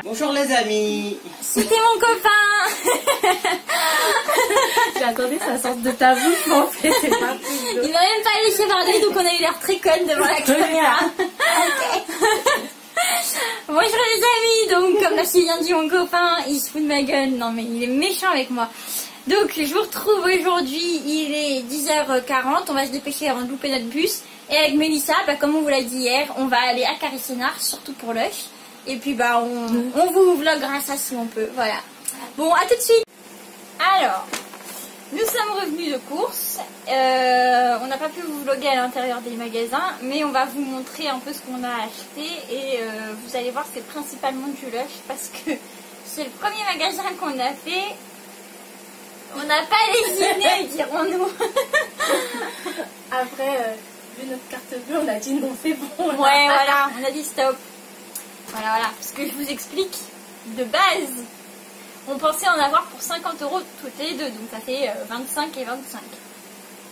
Bonjour les amis. C'était mon copain. J'attendais ça sorte de ta bouche, mais en fait c'est pas plus. Il m'a même pas laissé parler, donc on a eu l'air très conne devant la caméra. Bonjour les amis, donc comme l'a si bien dit mon copain, il se fout de ma gueule, non mais il est méchant avec moi. Donc je vous retrouve aujourd'hui, il est 10h40, on va se dépêcher avant de louper notre bus. Et avec Mélissa, comme on vous l'a dit hier, on va aller à Carré-Sénart, surtout pour l'œuf. Et puis on vous vloguera ça si on peut, voilà. Bon, à tout de suite. Alors, nous sommes revenus de course. On n'a pas pu vous vlogger à l'intérieur des magasins, mais on va vous montrer un peu ce qu'on a acheté. Et vous allez voir, c'est principalement du lush parce que c'est le premier magasin qu'on a fait. On n'a pas lésiné, dirons-nous. Après, vu notre carte bleue, on a dit non, c'est bon. Ouais, voilà, on a dit stop. Voilà, voilà. Parce que je vous explique, de base, on pensait en avoir pour 50 € toutes les deux. Donc ça fait 25 et 25.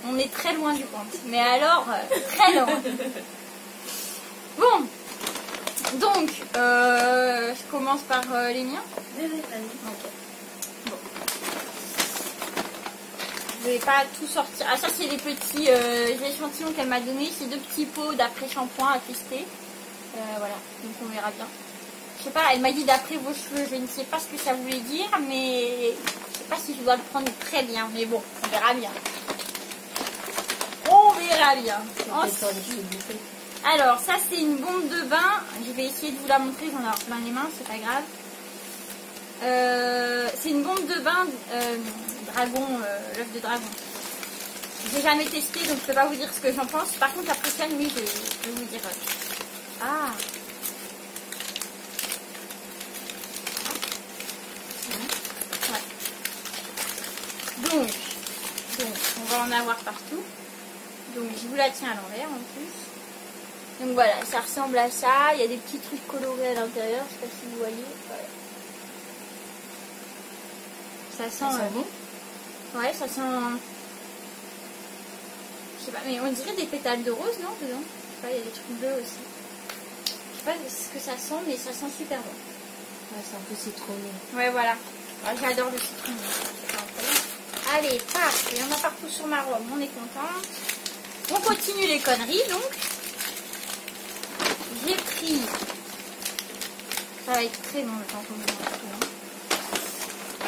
On est très loin du compte. Mais alors, très loin. Bon. Donc, je commence par les miens. Oui, allez. Ok. Bon. Je vais pas tout sortir. Ah, ça, c'est les petits échantillons qu'elle m'a donné. C'est 2 petits pots d'après-shampoing à tester. Voilà, donc on verra bien. Je sais pas, elle m'a dit d'après vos cheveux, je ne sais pas ce que ça voulait dire, mais je sais pas si je dois le prendre très bien, mais bon, on verra bien. On verra bien. Alors, ça c'est une bombe de bain, je vais essayer de vous la montrer, j'en ai plein les mains, c'est pas grave. C'est une bombe de bain dragon, l'œuf de dragon. J'ai jamais testé, donc je peux pas vous dire ce que j'en pense. Par contre, la prochaine, oui, je vais vous dire. Ah. Ouais. Donc, on va en avoir partout. Donc, je vous la tiens à l'envers en plus. Donc voilà, ça ressemble à ça. Il y a des petits trucs colorés à l'intérieur. Je sais pas si vous voyez. Voilà. Ça sent bon. Ouais, ça sent. Je sais pas, mais on dirait des pétales de rose, non, dedans? Je sais pas, il y a des trucs bleus aussi. Je sais pas ce que ça sent, mais ça sent super bon. Ouais, c'est un peu citronné. Ouais, voilà. J'adore le citron. Allez, paf, il y en a partout sur ma robe, on est content. On continue les conneries, donc. J'ai pris... Ça va être très long le temps qu'on me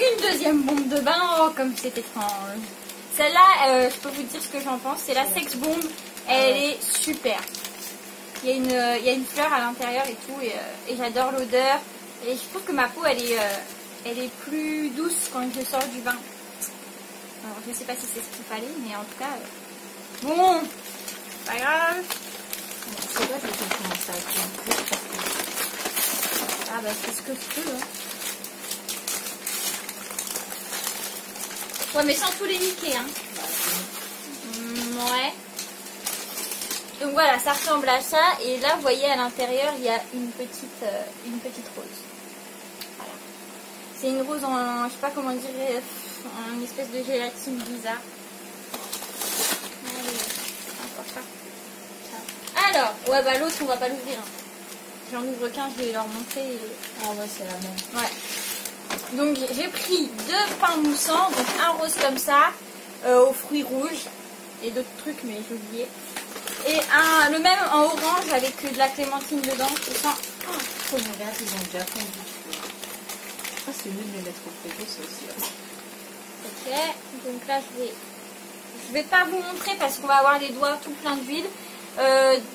une deuxième bombe de bain. Oh, comme c'est étrange. Celle-là, je peux vous dire ce que j'en pense. C'est la Sex Bomb. Elle est super. Il y a une fleur à l'intérieur et tout, et j'adore l'odeur. Et je trouve que ma peau, elle est plus douce quand je sors du bain. Alors, je ne sais pas si c'est ce qu'il fallait, mais en tout cas, bon, pas grave. C'est quoi, je vais commencer à faire. Ah bah c'est ce que je peux. Hein. Ouais, mais sans tous les niquer, hein. Ouais. Donc voilà, ça ressemble à ça. Et là, vous voyez, à l'intérieur, il y a une petite rose. Voilà. C'est une rose en, je sais pas comment dire, une espèce de gélatine bizarre. Allez, encore ça. Alors, ouais, bah l'autre, on va pas l'ouvrir. Hein. J'en ouvre qu'un, je vais leur montrer. Ah ouais, c'est la même. Ouais. Donc j'ai pris 2 pains moussants, donc un rose comme ça, aux fruits rouges, et d'autres trucs, mais j'ai oublié. Et le même en orange avec de la clémentine dedans, qui sent... Oh, regarde, ils ont déjà fondu. Je pense que c'est mieux de les mettre au frigo, ça aussi. Ok, donc là je vais pas vous montrer parce qu'on va avoir les doigts tout plein d'huile.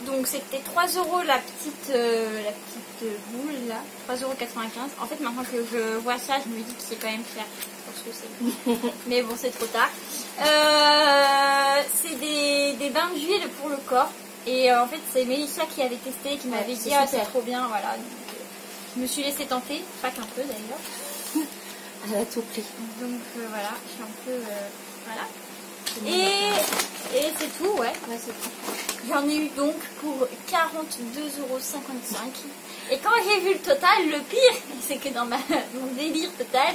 Donc c'était 3 € la petite boule là, 3,95 €. En fait maintenant que je vois ça, je me dis que c'est quand même cher pour ce que c'est. Mais bon, c'est trop tard. C'est des bains d'huile pour le corps. Et en fait c'est Mélissa qui avait testé, qui m'avait dit ah c'est trop bien, voilà. Donc, je me suis laissée tenter, pas qu'un peu d'ailleurs. Elle a tout pris. Donc voilà, je suis un peu... voilà. Et c'est tout, ouais c'est tout. J'en ai eu donc pour 42,55 €. Et quand j'ai vu le total, le pire, c'est que dans mon délire total,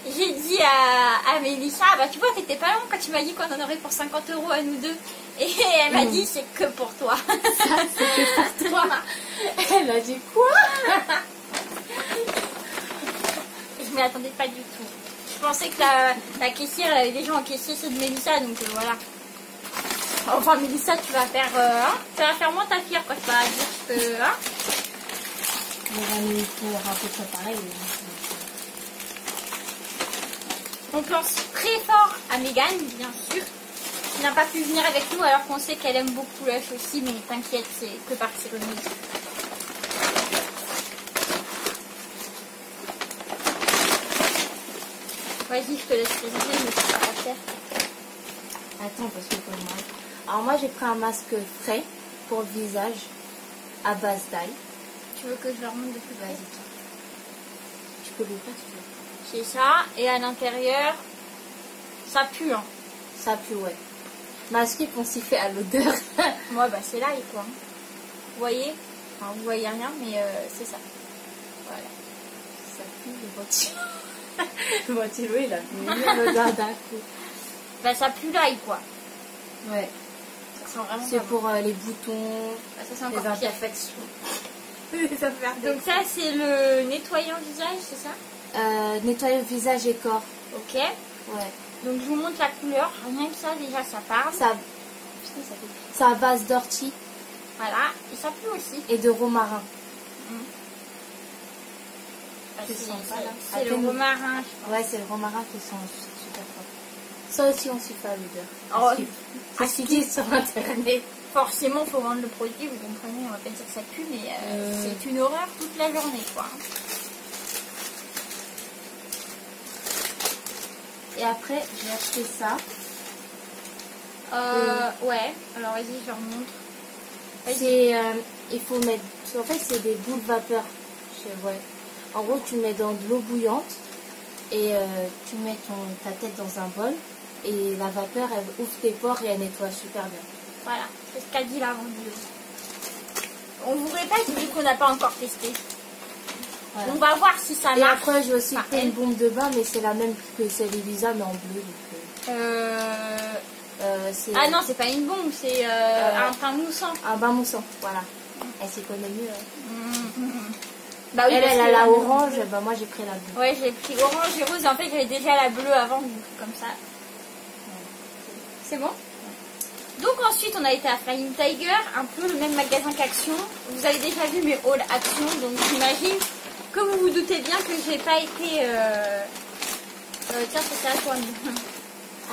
j'ai dit à Mélissa, bah tu vois, t'étais pas loin quand tu m'as dit qu'on en aurait pour 50 € à nous deux. Et elle m'a dit, c'est que pour toi. Ça, c'est que pour toi. Elle a dit quoi? m'y attendais pas du tout. Je pensais que la caissière, elle avait déjà encaissé ceux de Mélissa, donc voilà. Enfin, Mélissa, tu vas faire moins ta fière quand tu vas dire que... Hein, On va nous faire un peu ça pareil. on pense très fort à Mégane, bien sûr, qui n'a pas pu venir avec nous alors qu'on sait qu'elle aime beaucoup Lush aussi, mais t'inquiète, c'est que partie remise. Vas-y, je te laisse réviser, mais c'est pas à faire. Attends, parce que pour moi... Alors moi, j'ai pris un masque frais pour le visage à base d'ail. Tu veux que je le remonte de plus bas? Vas-y, toi. Tu peux l'ouvrir si tu veux. C'est ça, et à l'intérieur, ça pue, hein. Ça pue, ouais. Masque qu'on s'y fait à l'odeur. Moi, bah c'est l'ail, quoi. Vous voyez? Enfin, vous voyez rien, mais c'est ça. Voilà. Ça pue le ventilo. Le ventilo, il a mis l'odeur d'un coup. Bah ça pue l'ail, quoi. Ouais. Ça sent vraiment C'est pas pour les boutons, bah, ça sent les encore pire. imperfections. Donc ça, c'est le nettoyant visage, c'est ça? Nettoyer le visage et corps. Ok. Ouais. Donc je vous montre la couleur. Rien que ça, déjà, ça parle. Ça, Putain, ça fait... c'est à base d'ortie Voilà. Et ça pue aussi. et de romarin. Bah, Je c'est sens pas, là. c'est le Appelle-nous. romarin, je pense. Ouais, c'est le romarin qui sent super fort. Ça aussi, on s'y fait à l'odeur. Oh, C'est ce qu'ils disent sur internet. forcément, il faut vendre le produit, vous comprenez, on va pas dire que ça pue, mais c'est une horreur toute la journée, quoi. Et après, j'ai acheté ça. Ouais, alors vas-y, je leur montre. Vas-y. C'est, il faut mettre, en fait, c'est des boules de vapeur. Ouais. En gros, tu mets dans de l'eau bouillante et tu mets ta tête dans un bol et la vapeur, elle ouvre tes pores et elle nettoie super bien. Voilà, c'est ce qu'a dit la vendeuse. On vous répète vu qu'on n'a pas encore testé. Voilà. On va voir si ça Et marche. après, j'ai aussi Enfin, pris une bombe de bain, mais c'est la même que celle Elisa, mais en bleu. Donc, Ah non, c'est pas une bombe, c'est un pain moussant. un bain moussant, voilà. Elle s'y connaît mieux. Hein. Bah oui, Elle, parce elle a que- la orange, bah moi j'ai pris la bleue. Ouais, j'ai pris orange et rose. En fait, j'avais déjà la bleue avant, comme ça. C'est bon? Donc ensuite, on a été à Flying Tiger, un peu le même magasin qu'Action. Vous avez déjà vu mes hauls Action, donc j'imagine que vous vous doutez bien que j'ai pas été... Tiens, c'est à toi.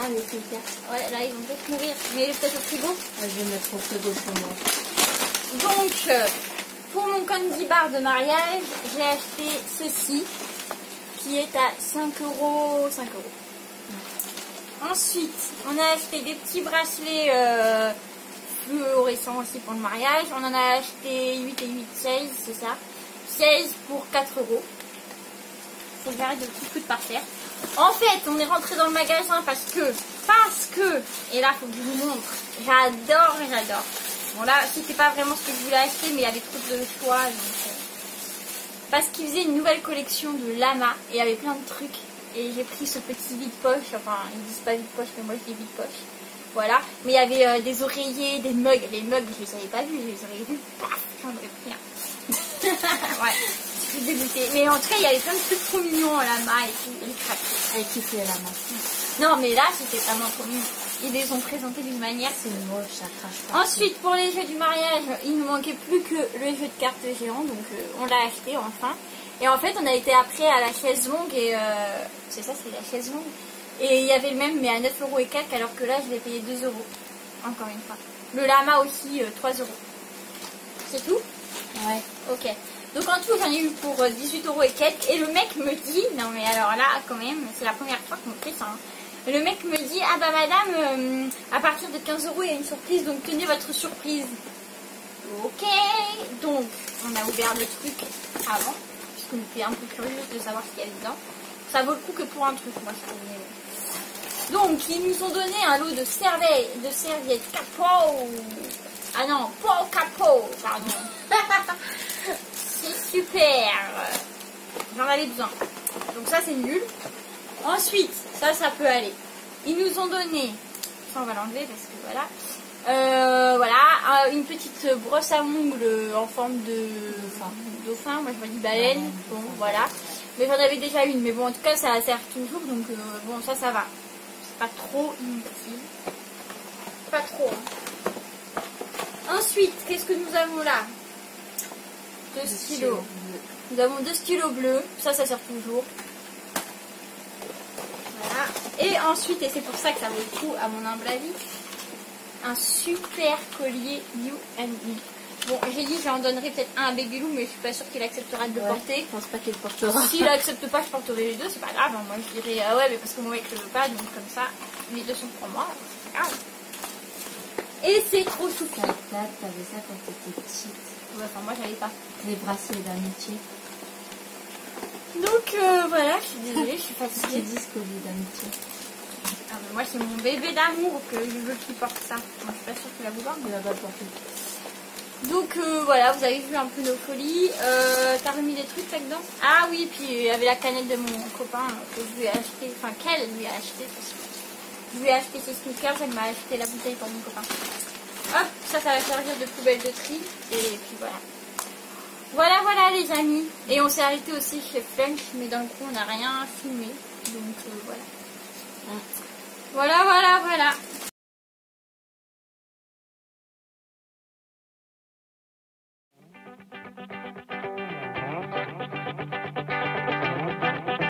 Ah, mais c'est bien. Ouais, là, ils vont peut-être mourir. Mais peut-être au frigo. Je vais mettre au frigo pour moi. Donc, pour mon candy bar de mariage, j'ai acheté ceci, qui est à 5 €. 5 €. Ensuite, on a acheté des petits bracelets fluorescents aussi pour le mariage. On en a acheté 8 et 8, 16, c'est ça. 16 pour 4 €. Faut que j'arrête de tout foutre par terre. En fait, on est rentré dans le magasin parce que, et là, faut que je vous montre, j'adore. Bon là, c'était pas vraiment ce que je voulais acheter, mais il y avait trop de choix. Donc, parce qu'ils faisaient une nouvelle collection de lama et il y avait plein de trucs. Et j'ai pris ce petit vide-poche, enfin, ils disent pas vide-poche, mais moi je dis vide-poche. Voilà, mais il y avait des oreillers, des mugs. Les mugs, je les avais pas vus, je les aurais vus, paf, j'en aurais pris un. Ouais, je suis dégoûtée. Mais en tout cas, il y avait plein de trucs trop mignons en lama et tout, et craqués. Elle kiffe les lamas. Non, mais là, c'était vraiment trop mignon. Ils les ont présentés d'une manière. C'est moche, ça crache pas. Ensuite, pour les jeux du mariage, il ne manquait plus que le jeu de cartes géant, donc on l'a acheté enfin. Et en fait, on a été après à la chaise longue, et c'est ça, c'est la chaise longue. Et il y avait le même, mais à 9 € et quelques, alors que là, je l'ai payé 2 €. Encore une fois. Le lama aussi, 3 €. C'est tout? Ouais. Ok. Donc en tout, j'en ai eu pour 18 € et quelques. Et le mec me dit, non mais alors là, quand même, c'est la première fois qu'on fait ça. Hein. Le mec me dit, ah bah madame, à partir de 15 € il y a une surprise, donc tenez votre surprise. Ok. Donc, on a ouvert le truc avant, puisqu'on était un peu curieux de savoir ce qu'il y avait dedans. Ça vaut le coup que pour un truc, moi, je trouve. Donc, ils nous ont donné un lot de serviettes capot. Ah non, pas capot, pardon. C'est super. J'en avais besoin. Donc ça, c'est nul. Ensuite, ça peut aller. Ils nous ont donné, ça on va l'enlever parce que voilà. Voilà, une petite brosse à ongles en forme de dauphin. Moi je me dis baleine. Bon, voilà. Mais j'en avais déjà une, mais bon, en tout cas, ça sert toujours, donc bon, ça va. C'est pas trop inutile. Pas trop. Hein. Ensuite, qu'est-ce que nous avons là? 2 stylos. Nous avons 2 stylos bleus, ça sert toujours. Voilà. Et ensuite, et c'est pour ça que ça vaut le coup, à mon humble avis, un super collier You and Me. Bon, j'ai dit j'en donnerai peut-être un à Bégulou, mais je suis pas sûre qu'il acceptera de le porter. Je pense pas qu'il le portera. S'il accepte pas, je porterai les deux, c'est pas grave. Hein. Moi je dirais ah ouais, mais parce que mon mec le veut pas, donc comme ça, les deux sont pour moi, c'est pas grave. Et c'est trop choupi. T'avais ça quand t'étais petite. Ouais, enfin moi j'avais pas. Les bracelets d'amitié. Donc voilà, je suis désolée, je suis fatiguée. Qui disent collier d'amitié. Ah, mais moi c'est mon bébé d'amour que je veux qu'il porte ça. Moi, je suis pas sûre qu'il va vouloir, mais Il va pas le porter. donc voilà, vous avez vu un peu nos folies. T'as remis des trucs là-dedans? Ah oui, puis il y avait la canette de mon copain que je lui ai acheté, enfin qu'elle lui a acheté. Je lui ai acheté ses sneakers, elle m'a acheté la bouteille pour mon copain. Hop, ça va servir de poubelle de tri. Et puis voilà. Voilà les amis. Et on s'est arrêté aussi chez Flunch, mais dans le coup on n'a rien filmé. Donc voilà. Voilà.